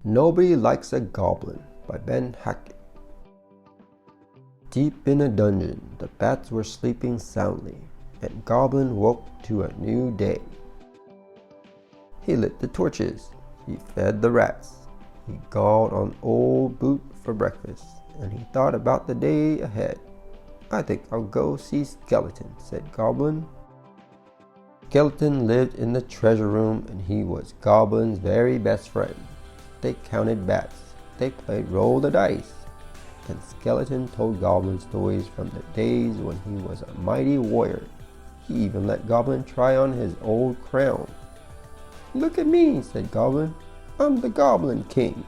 Nobody Likes a Goblin by Ben Hatke. Deep in a dungeon, the bats were sleeping soundly, and Goblin woke to a new day. He lit the torches, he fed the rats, he gobbled on old Boot for breakfast, and he thought about the day ahead. "I think I'll go see Skeleton," said Goblin. Skeleton lived in the treasure room, and he was Goblin's very best friend. They counted bats, they played roll the dice, and Skeleton told Goblin stories from the days when he was a mighty warrior. He even let Goblin try on his old crown. "Look at me," said Goblin, "I'm the Goblin King."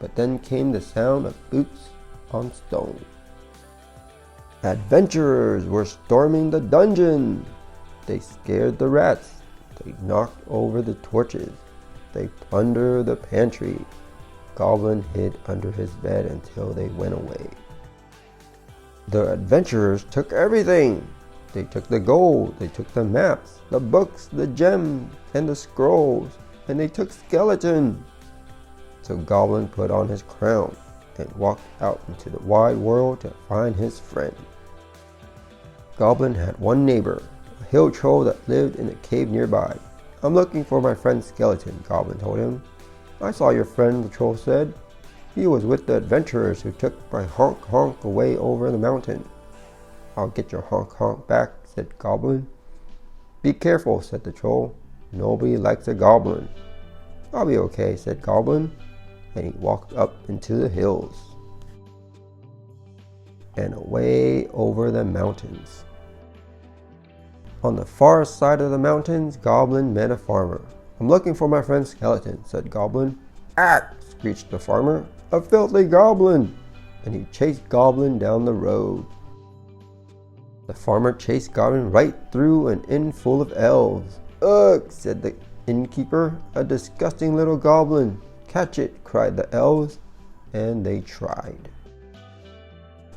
But then came the sound of boots on stone. Adventurers were storming the dungeon. They scared the rats, they knocked over the torches, they plundered the pantry. Goblin hid under his bed until they went away. The adventurers took everything. They took the gold, they took the maps, the books, the gems, and the scrolls, and they took Skeleton. So Goblin put on his crown and walked out into the wide world to find his friend. Goblin had one neighbor, a hill troll that lived in a cave nearby. "I'm looking for my friend Skeleton," Goblin told him. "I saw your friend," the troll said. "He was with the adventurers who took my honk honk away over the mountain." "I'll get your honk honk back," said Goblin. "Be careful," said the troll. "Nobody likes a goblin." "I'll be okay," said Goblin, and he walked up into the hills and away over the mountains. On the far side of the mountains, Goblin met a farmer. "I'm looking for my friend Skeleton," said Goblin. "Ah!" screeched the farmer. "A filthy goblin!" And he chased Goblin down the road. The farmer chased Goblin right through an inn full of elves. "Ugh!" said the innkeeper. "A disgusting little goblin!" "Catch it!" cried the elves, and they tried.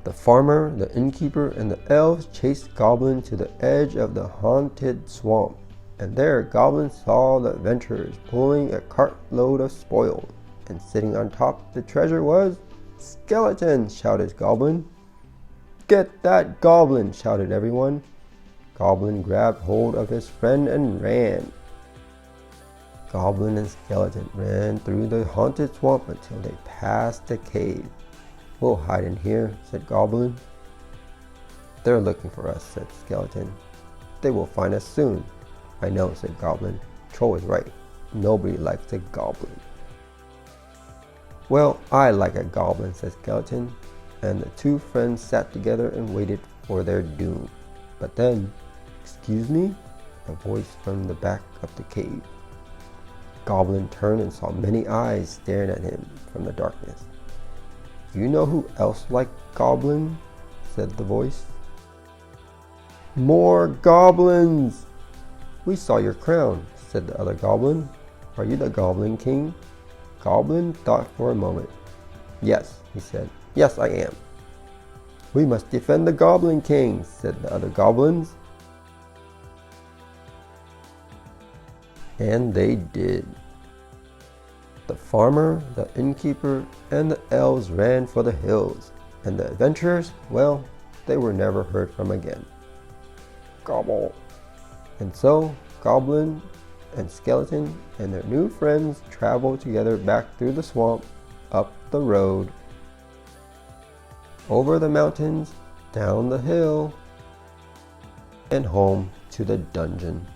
The farmer, the innkeeper, and the elves chased Goblin to the edge of the haunted swamp, and there Goblin saw the adventurers pulling a cartload of spoils, and sitting on top of the treasure was Skeleton! Shouted Goblin. "Get that Goblin!" shouted everyone. Goblin grabbed hold of his friend and ran. Goblin and Skeleton ran through the haunted swamp until they passed a cave. "We'll hide in here," said Goblin. "They're looking for us," said Skeleton. "They will find us soon." "I know," said Goblin. "Troll is right. Nobody likes a goblin." "Well, I like a goblin," said Skeleton, and the two friends sat together and waited for their doom. But then, "Excuse me?" a voice from the back of the cave. Goblin turned and saw many eyes staring at him from the darkness. "You know who else liked Goblin?" said the voice. "More goblins!" "We saw your crown," said the other goblin. "Are you the Goblin King?" Goblin thought for a moment. "Yes," he said. "Yes, I am." "We must defend the Goblin King," said the other goblins. And they did. The farmer, the innkeeper, and the elves ran for the hills, and the adventurers, well, they were never heard from again. Gobble! And so, Goblin and Skeleton and their new friends traveled together back through the swamp, up the road, over the mountains, down the hill, and home to the dungeon.